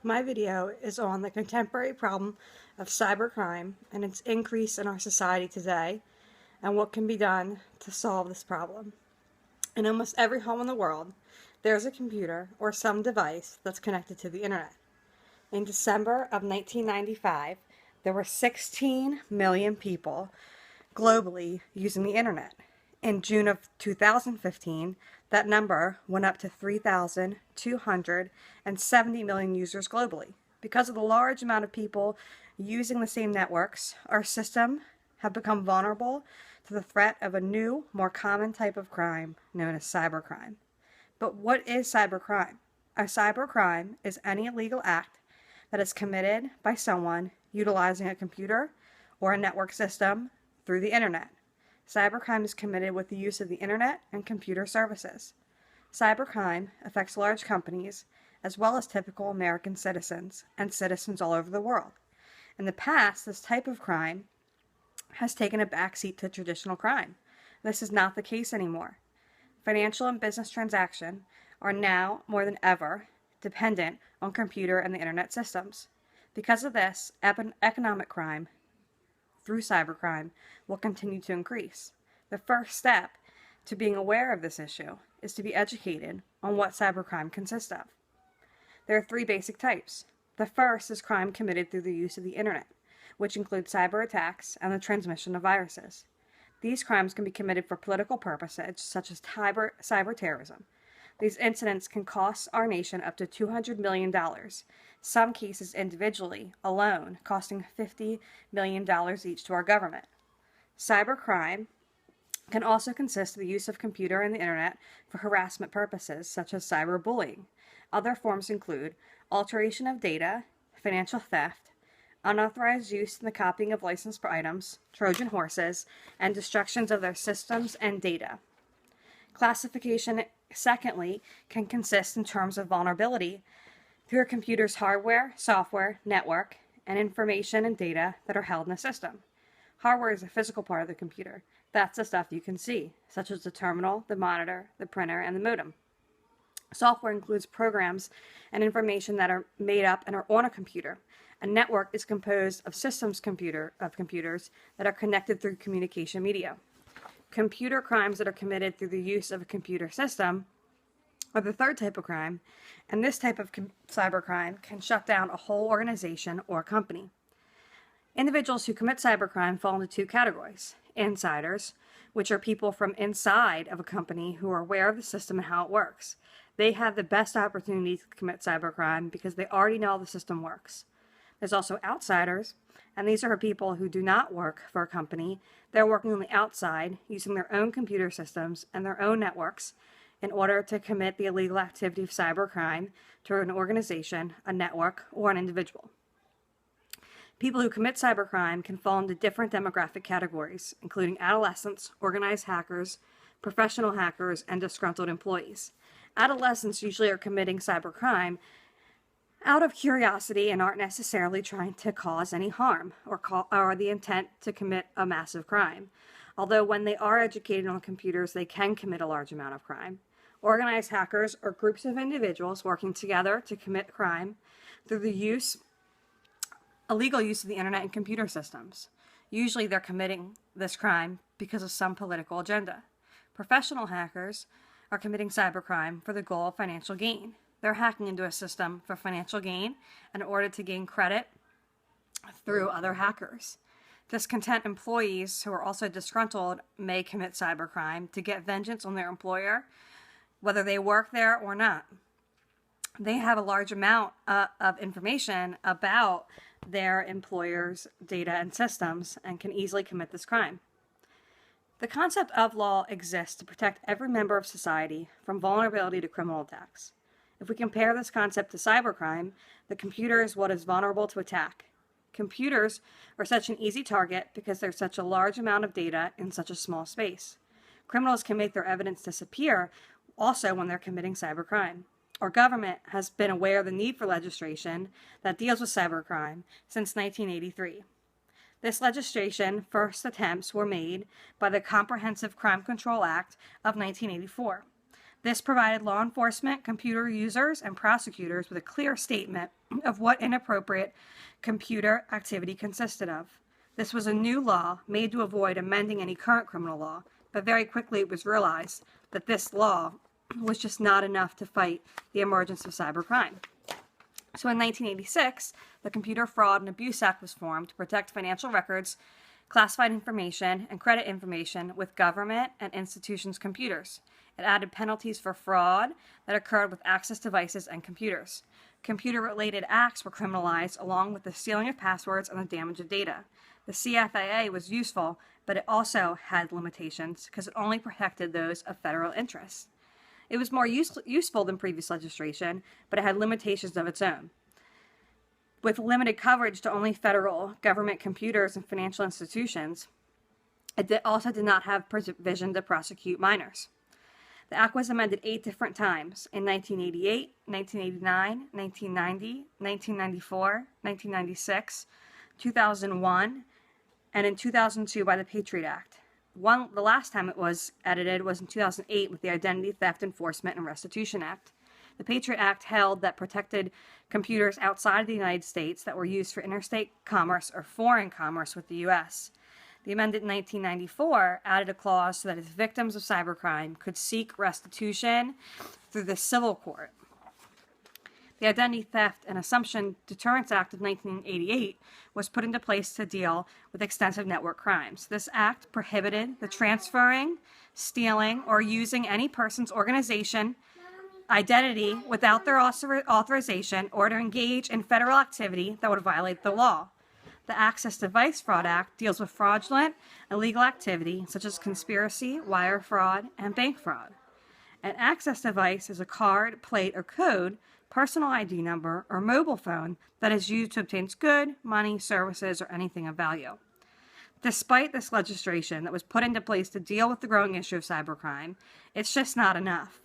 My video is on the contemporary problem of cybercrime and its increase in our society today and what can be done to solve this problem. In almost every home in the world, there's a computer or some device that's connected to the internet. In December of 1995, there were 16 million people globally using the internet. In June of 2015, that number went up to 3,270 million users globally. Because of the large amount of people using the same networks, our system have become vulnerable to the threat of a new, more common type of crime known as cybercrime. But what is cybercrime? A cybercrime is any illegal act that is committed by someone utilizing a computer or a network system through the internet. Cybercrime is committed with the use of the internet and computer services. Cybercrime affects large companies as well as typical American citizens and citizens all over the world. In the past, this type of crime has taken a backseat to traditional crime. This is not the case anymore. Financial and business transactions are now, more than ever, dependent on computer and the internet systems. Because of this, economic crime through cybercrime will continue to increase. The first step to being aware of this issue is to be educated on what cybercrime consists of. There are three basic types. The first is crime committed through the use of the internet, which includes cyber attacks and the transmission of viruses. These crimes can be committed for political purposes, such as cyber terrorism. These incidents can cost our nation up to $200 million, some cases individually, alone, costing $50 million each to our government. Cybercrime can also consist of the use of computer and the internet for harassment purposes, such as cyberbullying. Other forms include alteration of data, financial theft, unauthorized use in the copying of licensed items, Trojan horses, and destructions of their systems and data. Classification, secondly, can consist in terms of vulnerability through a computer's hardware, software, network, and information and data that are held in the system. Hardware is a physical part of the computer. That's the stuff you can see, such as the terminal, the monitor, the printer, and the modem. Software includes programs and information that are made up and are on a computer. A network is composed of systems computers that are connected through communication media. Computer crimes that are committed through the use of a computer system are the third type of crime, and this type of cybercrime can shut down a whole organization or company. Individuals who commit cybercrime fall into two categories. Insiders, which are people from inside of a company who are aware of the system and how it works. They have the best opportunity to commit cybercrime because they already know how the system works. There's also outsiders, and these are people who do not work for a company. They're working on the outside, using their own computer systems and their own networks in order to commit the illegal activity of cybercrime to an organization, a network, or an individual. People who commit cybercrime can fall into different demographic categories, including adolescents, organized hackers, professional hackers, and disgruntled employees. Adolescents usually are committing cybercrime out of curiosity and aren't necessarily trying to cause any harm or the intent to commit a massive crime. Although when they are educated on computers, they can commit a large amount of crime. Organized hackers are groups of individuals working together to commit crime through the illegal use of the internet and computer systems. Usually they're committing this crime because of some political agenda. Professional hackers are committing cybercrime for the goal of financial gain. They're hacking into a system for financial gain in order to gain credit through other hackers. Discontent employees who are also disgruntled may commit cybercrime to get vengeance on their employer, whether they work there or not. They have a large amount of information about their employer's data and systems and can easily commit this crime. The concept of law exists to protect every member of society from vulnerability to criminal attacks. If we compare this concept to cybercrime, the computer is what is vulnerable to attack. Computers are such an easy target because there's such a large amount of data in such a small space. Criminals can make their evidence disappear also when they're committing cybercrime. Our government has been aware of the need for legislation that deals with cybercrime since 1983. This legislation first attempts were made by the Comprehensive Crime Control Act of 1984. This provided law enforcement, computer users, and prosecutors with a clear statement of what inappropriate computer activity consisted of. This was a new law made to avoid amending any current criminal law, but very quickly it was realized that this law was just not enough to fight the emergence of cybercrime. So in 1986, the Computer Fraud and Abuse Act was formed to protect financial records, classified information, and credit information with government and institutions' computers. It added penalties for fraud that occurred with access devices and computers. Computer-related acts were criminalized along with the stealing of passwords and the damage of data. The CFAA was useful, but it also had limitations because it only protected those of federal interest. It was more useful than previous legislation, but it had limitations of its own. With limited coverage to only federal government computers and financial institutions, it also did not have provision to prosecute minors. The Act was amended 8 different times in 1988, 1989, 1990, 1994, 1996, 2001, and in 2002 by the Patriot Act. The last time it was edited was in 2008 with the Identity Theft Enforcement and Restitution Act. The Patriot Act held that protected computers outside of the United States that were used for interstate commerce or foreign commerce with the U.S. The amendment in 1994 added a clause so that if victims of cybercrime could seek restitution through the civil court. The Identity Theft and Assumption Deterrence Act of 1988 was put into place to deal with extensive network crimes. This act prohibited the transferring, stealing, or using any person's organization identity without their authorization or to engage in federal activity that would violate the law. The Access Device Fraud Act deals with fraudulent, illegal activity such as conspiracy, wire fraud, and bank fraud. An access device is a card, plate, or code, personal ID number, or mobile phone that is used to obtain goods, money, services, or anything of value. Despite this legislation that was put into place to deal with the growing issue of cybercrime, it's just not enough,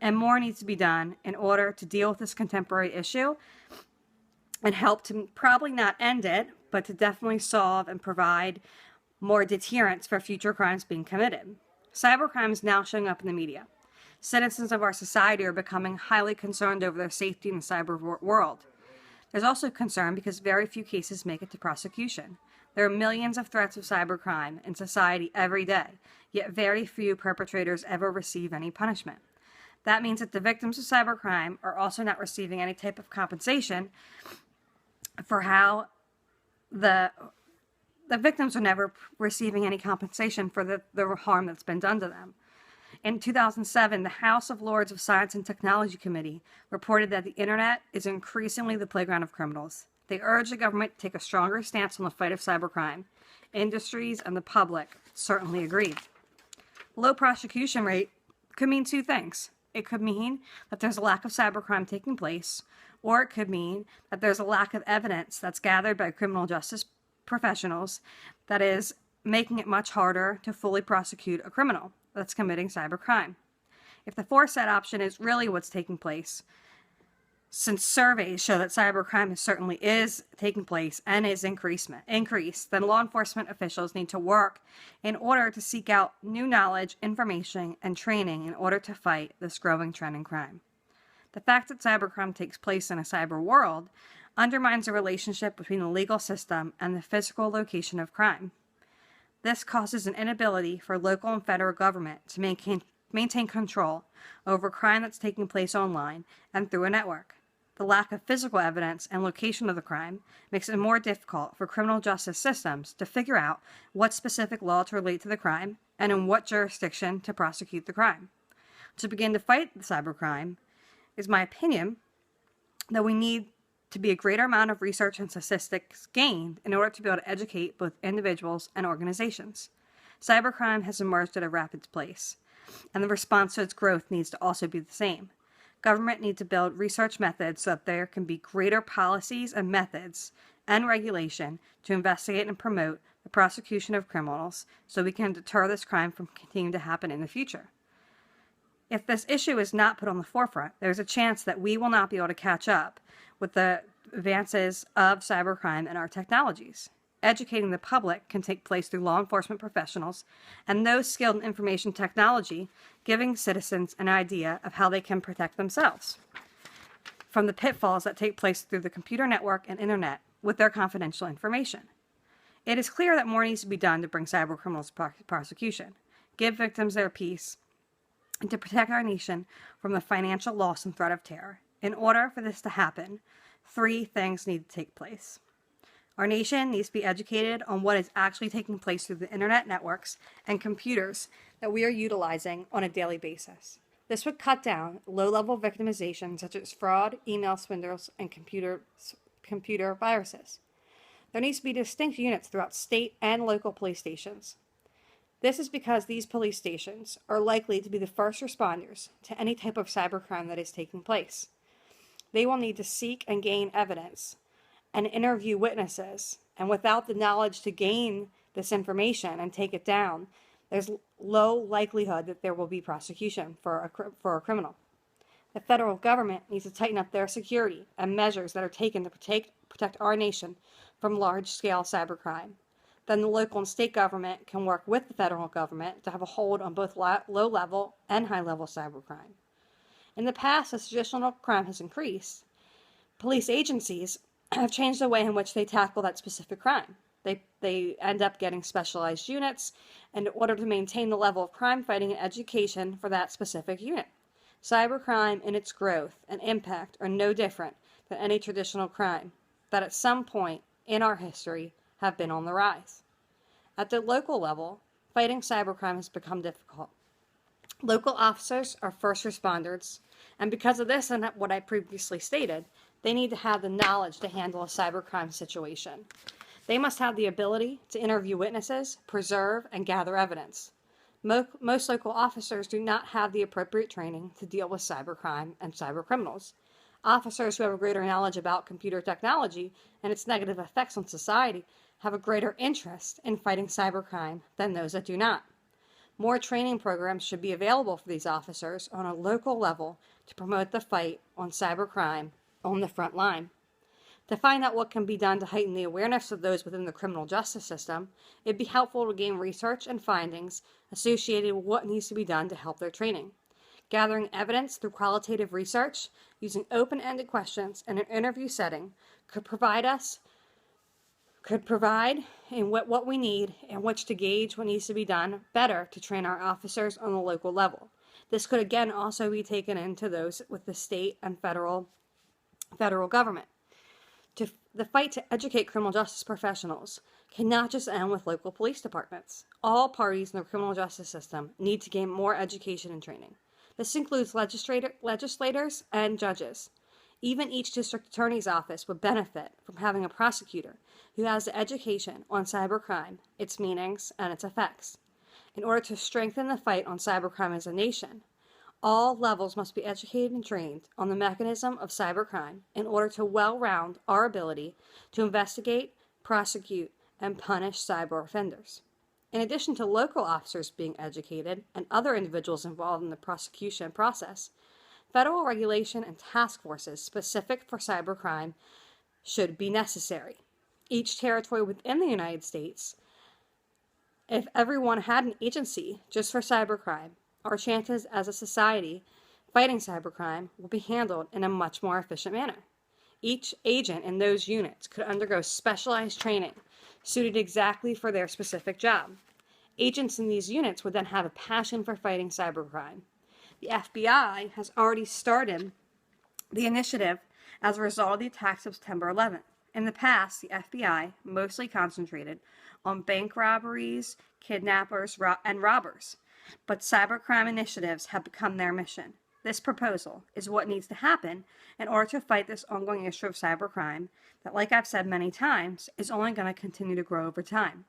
and more needs to be done in order to deal with this contemporary issue and help to probably not end it, but to definitely solve and provide more deterrence for future crimes being committed. Cybercrime is now showing up in the media. Citizens of our society are becoming highly concerned over their safety in the cyber world. There's also concern because very few cases make it to prosecution. There are millions of threats of cybercrime in society every day, yet very few perpetrators ever receive any punishment. That means that the victims of cybercrime are also not receiving any type of compensation for how the victims are never receiving any compensation for the harm that's been done to them. In 2007, the House of Lords of Science and Technology Committee reported that the internet is increasingly the playground of criminals. They urged the government to take a stronger stance on the fight of cybercrime. Industries and the public certainly agreed. Low prosecution rate could mean two things. It could mean that there's a lack of cybercrime taking place, or it could mean that there's a lack of evidence that's gathered by criminal justice professionals that is making it much harder to fully prosecute a criminal that's committing cybercrime. If the foresaid option is really what's taking place, since surveys show that cybercrime certainly is taking place and is increased, then law enforcement officials need to work in order to seek out new knowledge, information, and training in order to fight this growing trend in crime. The fact that cybercrime takes place in a cyber world undermines the relationship between the legal system and the physical location of crime. This causes an inability for local and federal government to maintain control over crime that's taking place online and through a network. The lack of physical evidence and location of the crime makes it more difficult for criminal justice systems to figure out what specific law to relate to the crime and in what jurisdiction to prosecute the crime. To begin to fight the cybercrime, is my opinion that we need to be a greater amount of research and statistics gained in order to be able to educate both individuals and organizations. Cybercrime has emerged at a rapid pace, and the response to its growth needs to also be the same. Government needs to build research methods so that there can be greater policies and methods and regulation to investigate and promote the prosecution of criminals so we can deter this crime from continuing to happen in the future. If this issue is not put on the forefront, there's a chance that we will not be able to catch up with the advances of cybercrime and our technologies. Educating the public can take place through law enforcement professionals and those skilled in information technology, giving citizens an idea of how they can protect themselves from the pitfalls that take place through the computer network and internet with their confidential information. It is clear that more needs to be done to bring cybercriminals to prosecution, give victims their peace, and to protect our nation from the financial loss and threat of terror. In order for this to happen, 3 things need to take place. Our nation needs to be educated on what is actually taking place through the internet networks and computers that we are utilizing on a daily basis. This would cut down low-level victimization such as fraud, email swindles, and computer viruses. There needs to be distinct units throughout state and local police stations. This is because these police stations are likely to be the first responders to any type of cybercrime that is taking place. They will need to seek and gain evidence and interview witnesses, and without the knowledge to gain this information and take it down, there's low likelihood that there will be prosecution for a criminal. The federal government needs to tighten up their security and measures that are taken to protect our nation from large-scale cybercrime. Then the local and state government can work with the federal government to have a hold on both low-level and high-level cybercrime. In the past, as traditional crime has increased, police agencies have changed the way in which they tackle that specific crime. They end up getting specialized units in order to maintain the level of crime fighting and education for that specific unit. Cybercrime in its growth and impact are no different than any traditional crime that at some point in our history have been on the rise. At the local level, fighting cybercrime has become difficult. Local officers are first responders, and because of this and what I previously stated, they need to have the knowledge to handle a cybercrime situation. They must have the ability to interview witnesses, preserve, and gather evidence. Most local officers do not have the appropriate training to deal with cybercrime and cybercriminals. Officers who have a greater knowledge about computer technology and its negative effects on society have a greater interest in fighting cybercrime than those that do not. More training programs should be available for these officers on a local level to promote the fight on cybercrime on the front line. To find out what can be done to heighten the awareness of those within the criminal justice system, it'd be helpful to gain research and findings associated with what needs to be done to help their training. Gathering evidence through qualitative research using open-ended questions in an interview setting could provide in what we need in which to gauge what needs to be done better to train our officers on the local level. This could again also be taken into those with the state and federal government. The fight to educate criminal justice professionals cannot just end with local police departments. All parties in the criminal justice system need to gain more education and training. This includes legislators and judges. Even each district attorney's office would benefit from having a prosecutor who has the education on cybercrime, its meanings, and its effects. In order to strengthen the fight on cybercrime as a nation, all levels must be educated and trained on the mechanism of cybercrime in order to well-round our ability to investigate, prosecute, and punish cyber offenders. In addition to local officers being educated and other individuals involved in the prosecution process, federal regulation and task forces specific for cybercrime should be necessary. Each territory within the United States, if everyone had an agency just for cybercrime, our chances as a society fighting cybercrime will be handled in a much more efficient manner. Each agent in those units could undergo specialized training suited exactly for their specific job. Agents in these units would then have a passion for fighting cybercrime. The FBI has already started the initiative as a result of the attacks of September 11th. In the past, the FBI mostly concentrated on bank robberies, kidnappers, and robbers. But cybercrime initiatives have become their mission. This proposal is what needs to happen in order to fight this ongoing issue of cybercrime that, like I've said many times, is only going to continue to grow over time.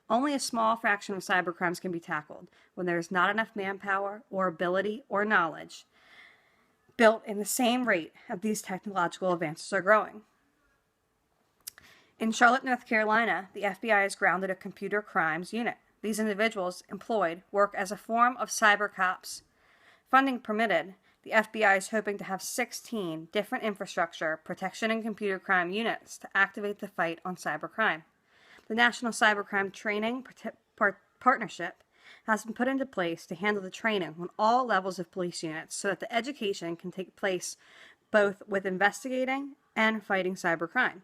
Only a small fraction of cybercrimes can be tackled when there is not enough manpower or ability or knowledge built in the same rate of these technological advances are growing. In Charlotte, North Carolina, the FBI has grounded a computer crimes unit. These individuals employed work as a form of cyber cops. Funding permitted, the FBI is hoping to have 16 different infrastructure, protection, and computer crime units to activate the fight on cybercrime. The National Cybercrime Training Partnership has been put into place to handle the training on all levels of police units so that the education can take place both with investigating and fighting cybercrime.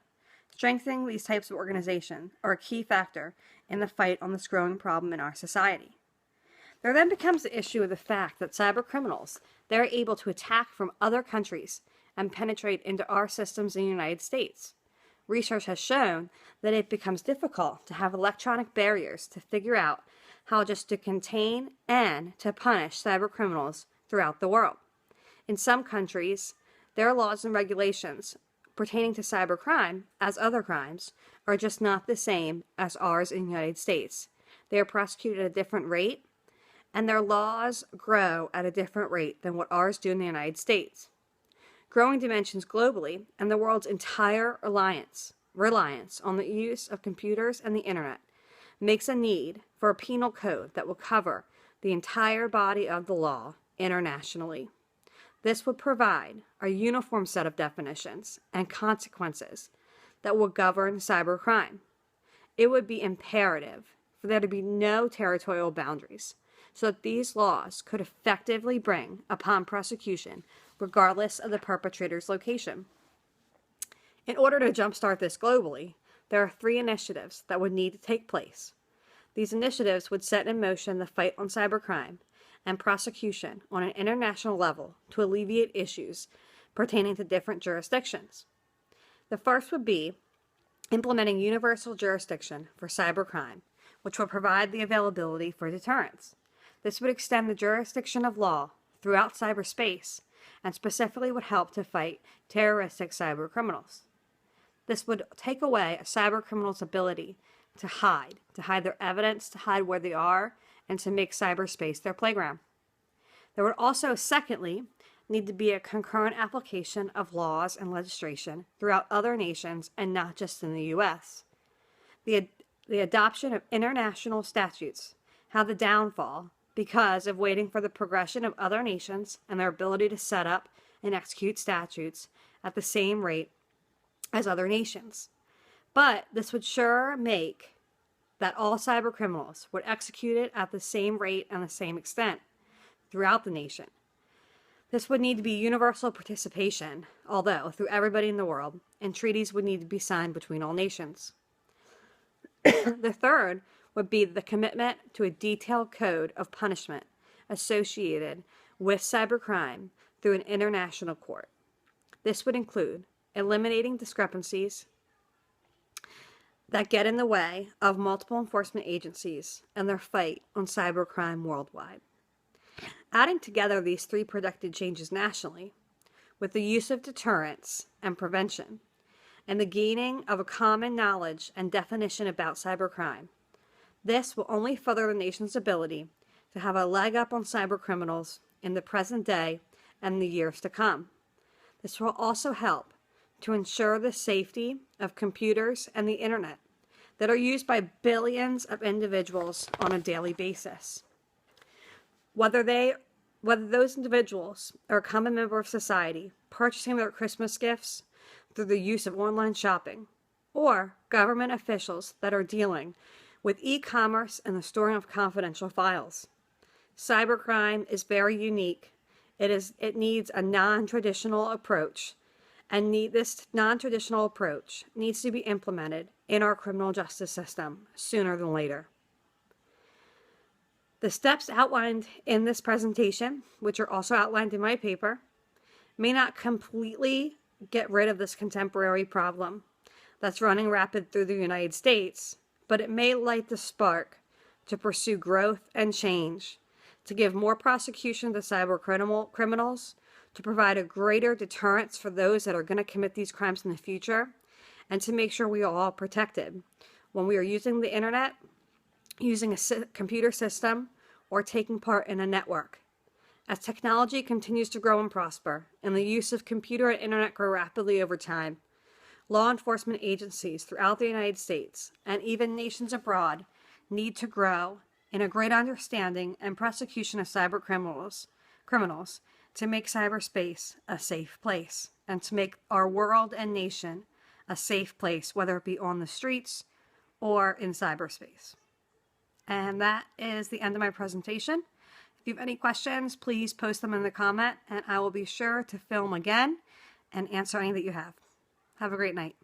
Strengthening these types of organizations are a key factor in the fight on this growing problem in our society. There then becomes the issue of the fact that cybercriminals, they're able to attack from other countries and penetrate into our systems in the United States. Research has shown that it becomes difficult to have electronic barriers to figure out how just to contain and to punish cybercriminals throughout the world. In some countries, their laws and regulations pertaining to cybercrime, as other crimes, are just not the same as ours in the United States. They are prosecuted at a different rate, and their laws grow at a different rate than what ours do in the United States. Growing dimensions globally and the world's entire reliance on the use of computers and the internet makes a need for a penal code that will cover the entire body of the law internationally. This would provide a uniform set of definitions and consequences that will govern cybercrime. It would be imperative for there to be no territorial boundaries so that these laws could effectively bring upon prosecution regardless of the perpetrator's location. In order to jumpstart this globally, there are 3 initiatives that would need to take place. These initiatives would set in motion the fight on cybercrime and prosecution on an international level to alleviate issues pertaining to different jurisdictions. The first would be implementing universal jurisdiction for cybercrime, which will provide the availability for deterrence. This would extend the jurisdiction of law throughout cyberspace and specifically would help to fight terroristic cybercriminals. This would take away a cybercriminal's ability to hide their evidence, to hide where they are, and to make cyberspace their playground. There would also, secondly, need to be a concurrent application of laws and legislation throughout other nations and not just in the U.S. The adoption of international statutes had the downfall because of waiting for the progression of other nations and their ability to set up and execute statutes at the same rate as other nations. But this would sure make that all cybercriminals would execute it at the same rate and the same extent throughout the nation. This would need to be universal participation, although through everybody in the world, and treaties would need to be signed between all nations. The third would be the commitment to a detailed code of punishment associated with cybercrime through an international court. This would include eliminating discrepancies that get in the way of multiple enforcement agencies and their fight on cybercrime worldwide. Adding together these 3 predicted changes nationally, with the use of deterrence and prevention, and the gaining of a common knowledge and definition about cybercrime, this will only further the nation's ability to have a leg up on cybercriminals in the present day and the years to come. This will also help to ensure the safety of computers and the internet that are used by billions of individuals on a daily basis. Whether those individuals are a common member of society, purchasing their Christmas gifts through the use of online shopping, or government officials that are dealing with e-commerce and the storing of confidential files. Cybercrime is very unique. It needs a non-traditional approach, and this non-traditional approach needs to be implemented in our criminal justice system sooner than later. The steps outlined in this presentation, which are also outlined in my paper, may not completely get rid of this contemporary problem that's running rapid through the United States, but it may light the spark to pursue growth and change, to give more prosecution to cyber criminals, to provide a greater deterrence for those that are going to commit these crimes in the future, and to make sure we are all protected when we are using the internet, using a computer system, or taking part in a network. As technology continues to grow and prosper, and the use of computer and internet grow rapidly over time, law enforcement agencies throughout the United States, and even nations abroad, need to grow in a great understanding and prosecution of cyber criminals to make cyberspace a safe place, and to make our world and nation a safe place, whether it be on the streets or in cyberspace. And that is the end of my presentation. If you have any questions, please post them in the comment, and I will be sure to film again and answer any that you have. Have a great night.